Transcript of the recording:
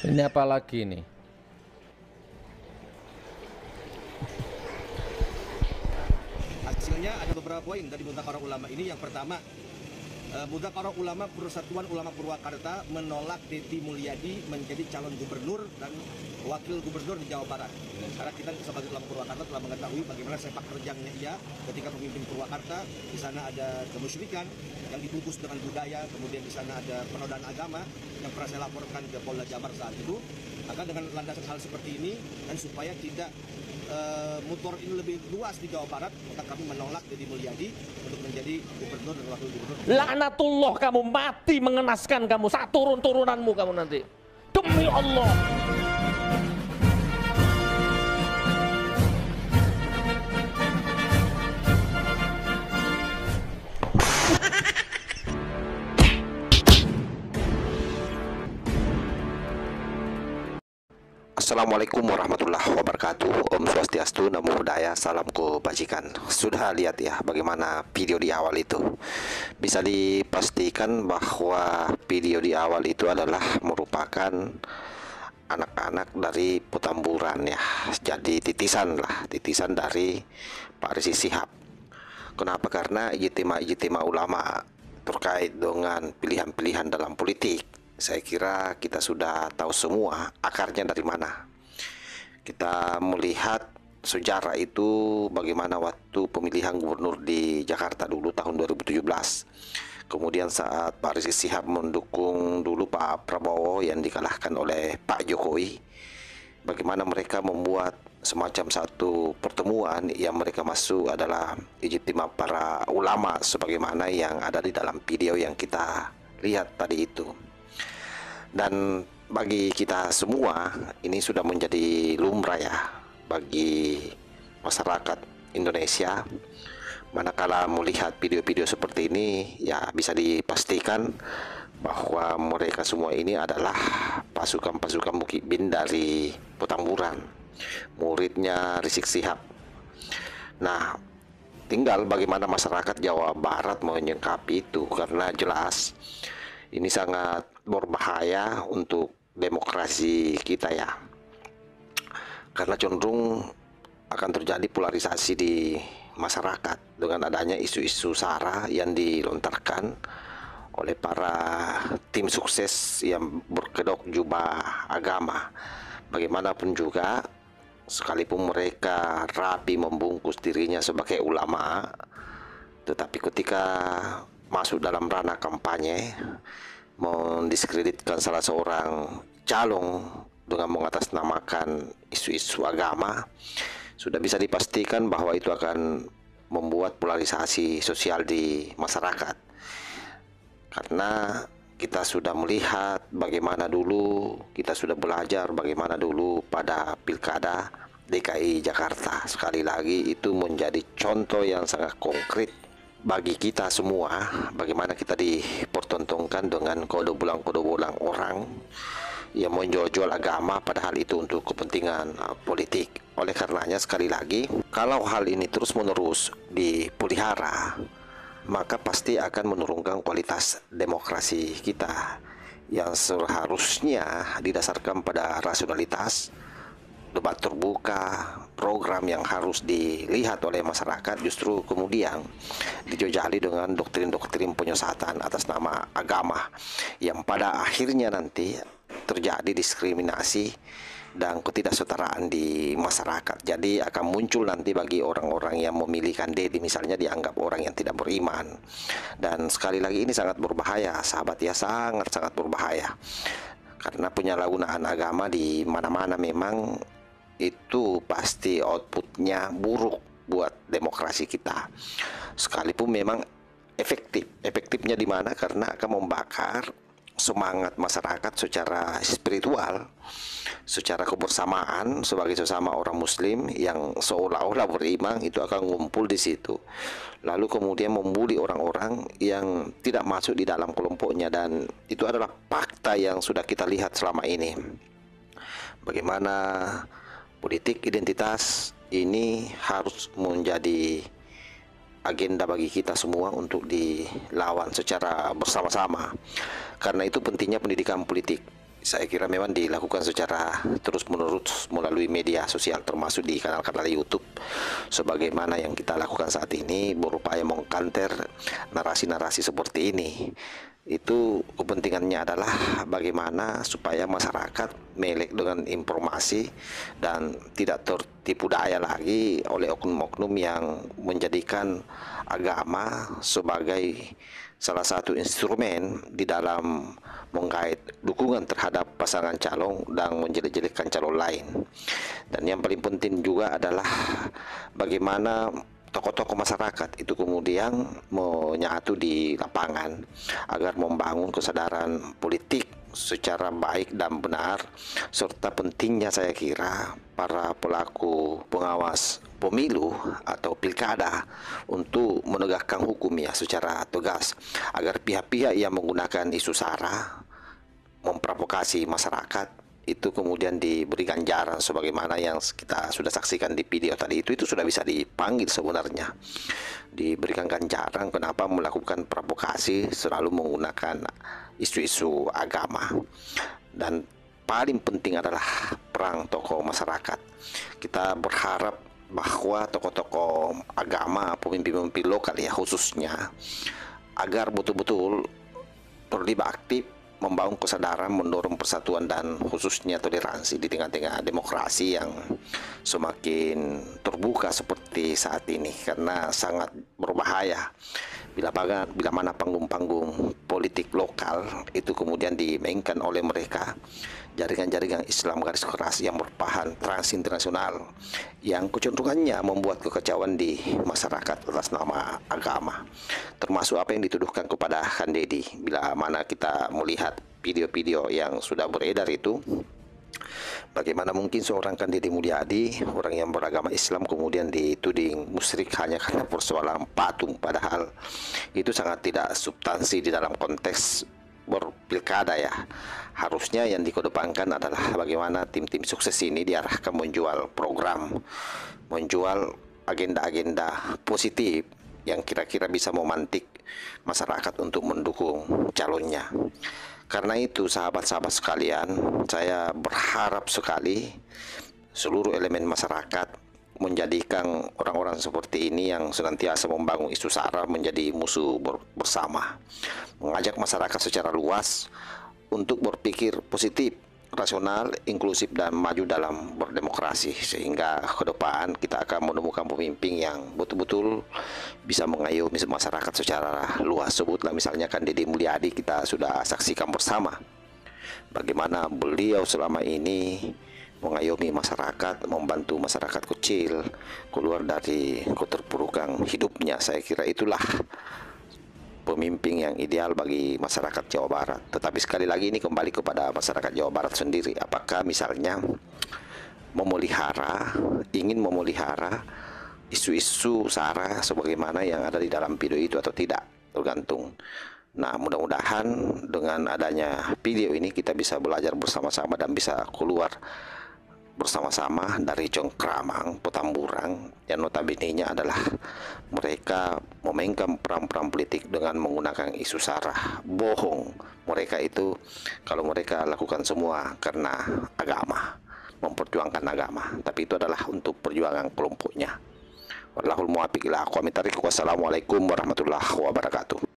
Ini apa lagi nih? Hasilnya ada beberapa poin dari Mudzakarah Ulama ini. Yang pertama, Mudzakarah Ulama Persatuan Ulama Purwakarta menolak Deddy Mulyadi menjadi calon gubernur dan wakil gubernur di Jawa Barat. Karena kita sebagai ulama Purwakarta telah mengetahui bagaimana sepak terjangnya ia ketika memimpin Purwakarta. Di sana ada kemusyrikan yang dibungkus dengan budaya, kemudian di sana ada penodaan agama yang pernah saya laporkan ke Polda Jabar saat itu. Maka dengan landasan hal seperti ini dan supaya tidak motor ini lebih luas di Jawa Barat, maka kami menolak Deddy Mulyadi untuk menjadi gubernur dan wakil gubernur. Laknatullah, kamu mati mengenaskan kamu, saat turun-turunanmu kamu nanti. Demi Allah. Assalamualaikum warahmatullahi wabarakatuh. Om Swastiastu, Namo Buddhaya, salam kebajikan. Sudah lihat ya bagaimana video di awal itu? Bisa dipastikan bahwa video di awal itu adalah merupakan anak-anak dari Petamburan ya. Jadi titisan dari Pak Rizik Syihab. Kenapa? Karena ijtima ulama terkait dengan pilihan-pilihan dalam politik. Saya kira kita sudah tahu semua akarnya dari mana. Kita melihat sejarah itu bagaimana waktu pemilihan gubernur di Jakarta dulu tahun 2017. Kemudian saat Pak Rizik Syihab mendukung dulu Pak Prabowo yang dikalahkan oleh Pak Jokowi. Bagaimana mereka membuat semacam satu pertemuan yang mereka masuk adalah ijtima para ulama sebagaimana yang ada di dalam video yang kita lihat tadi itu. Dan bagi kita semua ini sudah menjadi lumrah ya bagi masyarakat Indonesia. Manakala melihat video-video seperti ini ya bisa dipastikan bahwa mereka semua ini adalah pasukan-pasukan Mukibin dari Petamburan, muridnya Rizik Syihab. Nah, tinggal bagaimana masyarakat Jawa Barat menyikapi itu, karena jelas ini sangat berbahaya untuk demokrasi kita ya, karena cenderung akan terjadi polarisasi di masyarakat dengan adanya isu-isu sara yang dilontarkan oleh para tim sukses yang berkedok jubah agama. Bagaimanapun juga, sekalipun mereka rapi membungkus dirinya sebagai ulama, tetapi ketika masuk dalam ranah kampanye mendiskreditkan salah seorang calon dengan mengatasnamakan isu-isu agama, sudah bisa dipastikan bahwa itu akan membuat polarisasi sosial di masyarakat. Karena kita sudah melihat bagaimana dulu, kita sudah belajar bagaimana dulu pada pilkada DKI Jakarta. Sekali lagi itu menjadi contoh yang sangat konkret bagi kita semua, bagaimana kita dipertontonkan dengan kode bulang orang yang menjual agama, padahal itu untuk kepentingan politik. Oleh karenanya sekali lagi, kalau hal ini terus-menerus dipelihara, maka pasti akan menurunkan kualitas demokrasi kita yang seharusnya didasarkan pada rasionalitas, debat terbuka, program yang harus dilihat oleh masyarakat, justru kemudian dijajali dengan doktrin-doktrin penyesatan atas nama agama yang pada akhirnya nanti terjadi diskriminasi dan ketidaksetaraan di masyarakat. Jadi akan muncul nanti bagi orang-orang yang memilihkan Deddy misalnya dianggap orang yang tidak beriman. Dan sekali lagi ini sangat berbahaya, sahabat ya, sangat-sangat berbahaya. Karena penyalahgunaan agama di mana-mana memang itu pasti outputnya buruk buat demokrasi kita. Sekalipun memang efektifnya di mana? Karena akan membakar semangat masyarakat secara spiritual, secara kebersamaan sebagai sesama orang muslim yang seolah-olah beriman, itu akan ngumpul di situ. Lalu kemudian membuli orang-orang yang tidak masuk di dalam kelompoknya, dan itu adalah fakta yang sudah kita lihat selama ini. Bagaimana politik identitas ini harus menjadi agenda bagi kita semua untuk dilawan secara bersama-sama. Karena itu pentingnya pendidikan politik. saya kira memang dilakukan secara terus-menerus melalui media sosial, termasuk di kanal-kanal YouTube, sebagaimana yang kita lakukan saat ini, berupaya mengkanter narasi-narasi seperti ini. Itu kepentingannya adalah bagaimana supaya masyarakat melek dengan informasi dan tidak tertipu daya lagi oleh oknum-oknum yang menjadikan agama sebagai salah satu instrumen di dalam menggait dukungan terhadap pasangan calon dan menjelek-jelekkan calon lain. Dan yang paling penting juga adalah bagaimana tokoh-tokoh masyarakat itu kemudian menyatu di lapangan agar membangun kesadaran politik secara baik dan benar, serta pentingnya saya kira para pelaku pengawas pemilu atau pilkada untuk menegakkan hukum ya secara tegas, agar pihak-pihak yang menggunakan isu sara memprovokasi masyarakat itu kemudian diberi ganjaran sebagaimana yang kita sudah saksikan di video tadi. Itu sudah bisa dipanggil sebenarnya, diberikan ganjaran kenapa melakukan provokasi selalu menggunakan isu-isu agama. Dan paling penting adalah perang tokoh masyarakat. Kita berharap bahwa tokoh-tokoh agama, pemimpin-pemimpin lokal ya khususnya, agar betul-betul terlibat aktif membangun kesadaran, mendorong persatuan dan khususnya toleransi di tengah-tengah demokrasi yang semakin terbuka seperti saat ini, karena sangat berbahaya bila mana panggung-panggung politik lokal itu kemudian dimainkan oleh mereka, jaringan-jaringan Islam garis keras yang berpahan transinternasional yang kecenderungannya membuat kekacauan di masyarakat atas nama agama, termasuk apa yang dituduhkan kepada Khan Deddy. Bila mana kita melihat video-video yang sudah beredar itu, bagaimana mungkin seorang Khan Deddy Mulyadi, orang yang beragama Islam, kemudian dituding musyrik hanya karena persoalan patung, padahal itu sangat tidak substansi di dalam konteks berpilkada ya. Harusnya yang dikedepankan adalah bagaimana tim-tim sukses ini diarahkan menjual program, menjual agenda-agenda positif yang kira-kira bisa memantik masyarakat untuk mendukung calonnya. Karena itu sahabat-sahabat sekalian, saya berharap sekali seluruh elemen masyarakat menjadikan orang-orang seperti ini yang senantiasa membangun isu sara menjadi musuh bersama, mengajak masyarakat secara luas untuk berpikir positif, rasional, inklusif, dan maju dalam berdemokrasi, sehingga ke depan kita akan menemukan pemimpin yang betul-betul bisa mengayomi masyarakat secara luas. Sebutlah misalnya Khan Deddy Mulyadi, kita sudah saksikan bersama bagaimana beliau selama ini mengayomi masyarakat, membantu masyarakat kecil keluar dari keterpurukan hidupnya. Saya kira itulah pemimpin yang ideal bagi masyarakat Jawa Barat. Tetapi sekali lagi ini kembali kepada masyarakat Jawa Barat sendiri. Apakah misalnya ingin memelihara isu-isu sara sebagaimana yang ada di dalam video itu atau tidak, tergantung. Nah, mudah-mudahan dengan adanya video ini kita bisa belajar bersama-sama dan bisa keluar bersama-sama dari cengkramang Petamburan yang notabene-nya adalah mereka memainkan peran-peran politik dengan menggunakan isu sara. Bohong mereka itu kalau mereka lakukan semua karena agama, memperjuangkan agama, tapi itu adalah untuk perjuangan kelompoknya. Wallahul muwaffiq ila aqwamit thariq. Wassalamualaikum warahmatullahi wabarakatuh.